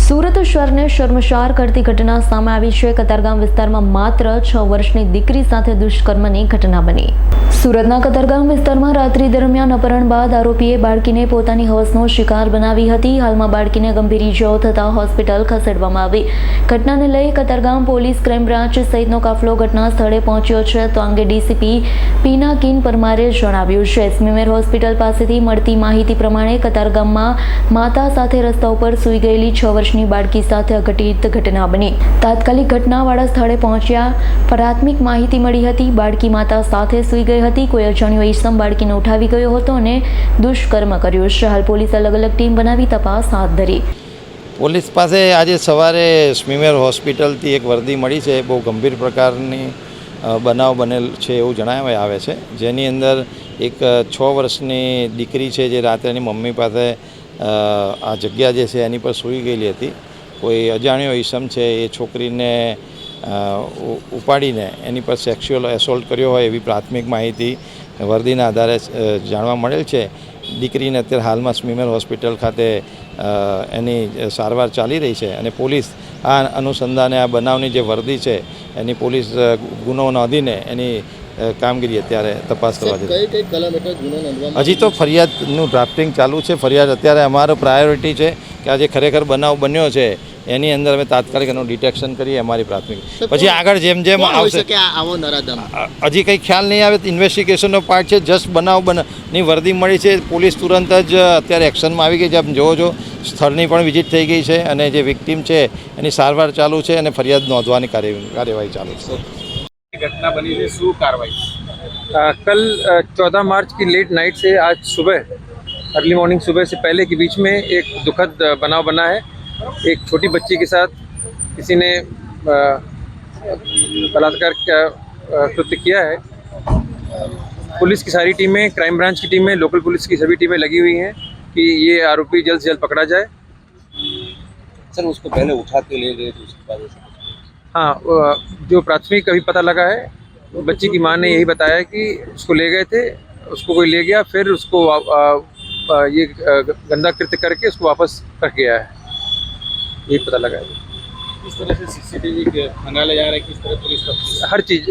સુરત શહેરને શર્મસાર કરતી ઘટના સામે આવી છે। કતારગામ વિસ્તારમાં માત્ર 6 વર્ષની દીકરી સાથે દુષ્કર્મની ઘટના બની। સુરતના કતારગામ વિસ્તારમાં રાત્રિ દરમિયાન અપહરણ બાદ આરોપીએ બાળકીને પોતાની હવસનો શિકાર બનાવી હતી। હાલમાં બાળકીને ગંભીર ઇજાઓ થતાં હોસ્પિટલ ખસેડવામાં આવી। ઘટનાને લઈ કતારગામ પોલીસ ક્રાઇમ બ્રાન્ચ સહિતનો કાફલો ઘટના સ્થળે પહોંચ્યો છે। તો અંગે ડીસીપી પિનાકીન પરમારે જણાવ્યું છે। સ્મીમેર હોસ્પિટલ પાસેથી મળતી માહિતી પ્રમાણે કતારગામમાં માતા સાથે રસ્તા ઉપર સૂઈ ગયેલી 6 વર્ષની બાળકી સાથે અઘટિત ઘટના બની। તાત્કાલિક ઘટનાવાળા સ્થળે પહોંચ્યા પ્રાથમિક માહિતી મળી હતી। બાળકી માતા સાથે સૂઈ ગઈ હતી। કોઈ અજાણ્યો ઈસમ બાળકીને ઉઠાવી ગયો હતો અને દુષ્કર્મ કર્યું છે। હાલ પોલીસે અલગ અલગ ટીમ બનાવી તપાસ હાથ ધરી। પોલીસ પાસે આજે સવારે સ્મીમેર હોસ્પિટલથી એક વર્દી મળી છે। બહુ ગંભીર પ્રકારની બનાવ બનેલ છે એવું જણાવવામાં આવે છે, જેની અંદર એક 6 વર્ષની દીકરી છે જે રાત્રે એની મમ્મી પાસે આ જગ્યા જે છે એની પર સૂઈ ગયેલી હતી। કોઈ અજાણ્યો ઈસમ છે એ છોકરીને ઉપાડીને એની પર સેક્સ્યુઅલ એસોલ્ટ કર્યો હોય એવી પ્રાથમિક માહિતી વર્દીના આધારે જાણવા મળેલ છે। દીકરીને અત્યારે હાલમાં સ્મીમેર હોસ્પિટલ ખાતે એની સારવાર ચાલી રહી છે અને પોલીસ આ અનુસંધાને આ બનાવની જે વર્દી છે એની પોલીસ ગુનો નોંધીને એની કામગીરી અત્યારે તપાસ કરવા છે। હજી તો ફરિયાદનું ડ્રાફ્ટિંગ ચાલુ છે। ફરિયાદ અત્યારે અમારો પ્રાયોરિટી છે કે આ જે ખરેખર બનાવ બન્યો છે એની અંદર અમે તાત્કાલિક એનું ડિટેક્શન કરીએ અમારી પ્રાથમિક, પછી આગળ જેમ જેમ આવશે હજી કંઈ ખ્યાલ નહીં આવે। ઇન્વેસ્ટિગેશનનો પાર્ટ છે। જસ્ટ બનાવની વર્દી મળી છે, પોલીસ તુરંત જ અત્યારે એક્શનમાં આવી ગઈ છે। આપ જોવો છો સ્થળની પણ વિઝિટ થઈ ગઈ છે અને જે વિક્ટીમ છે એની સારવાર ચાલુ છે અને ફરિયાદ નોંધવાની કાર્યવાહી ચાલુ છે। घटना बनी थी शू कार्रवाई कल 14 मार्च की लेट नाइट से आज सुबह अर्ली मॉर्निंग सुबह से पहले के बीच में एक दुखद बनाव बना है। एक छोटी बच्ची के साथ किसी ने बलात्कार कृत्य किया है। पुलिस की सारी टीमें, क्राइम ब्रांच की टीमें, लोकल पुलिस की सभी टीमें लगी हुई हैं कि ये आरोपी जल्द से जल्द पकड़ा जाए। सर उसको पहले उठा के ले गए थे, उसके बाद हाँ, जो प्राथमिक अभी पता लगा है, बच्ची की मां ने यही बताया कि उसको ले गए थे, उसको कोई ले गया, फिर उसको ये गंदा कृत्य करके उसको वापस रख गया है, यही पता लगा है। किस तरह से सीसीटीवी खंगाले जा रहे हैं, किस तरह पुलिस हर चीज़,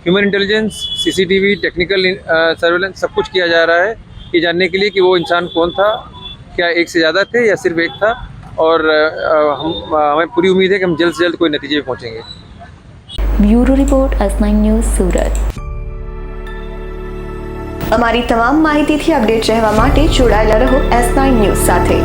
human intelligence, CCTV, technical surveillance सब कुछ किया जा रहा है ये जानने के लिए कि वो इंसान कौन था, क्या एक से ज़्यादा थे या सिर्फ एक था। और हमें पूरी उम्मीद है कि हम जल्द से जल्द कोई नतीजे पे पहुंचेंगे। ब्यूरो रिपोर्ट S9 न्यूज़ सूरत। અમારી તમામ માહિતીથી અપડેટ રહેવા માટે જોડાયેલા રહો S9 ન્યૂઝ સાથે।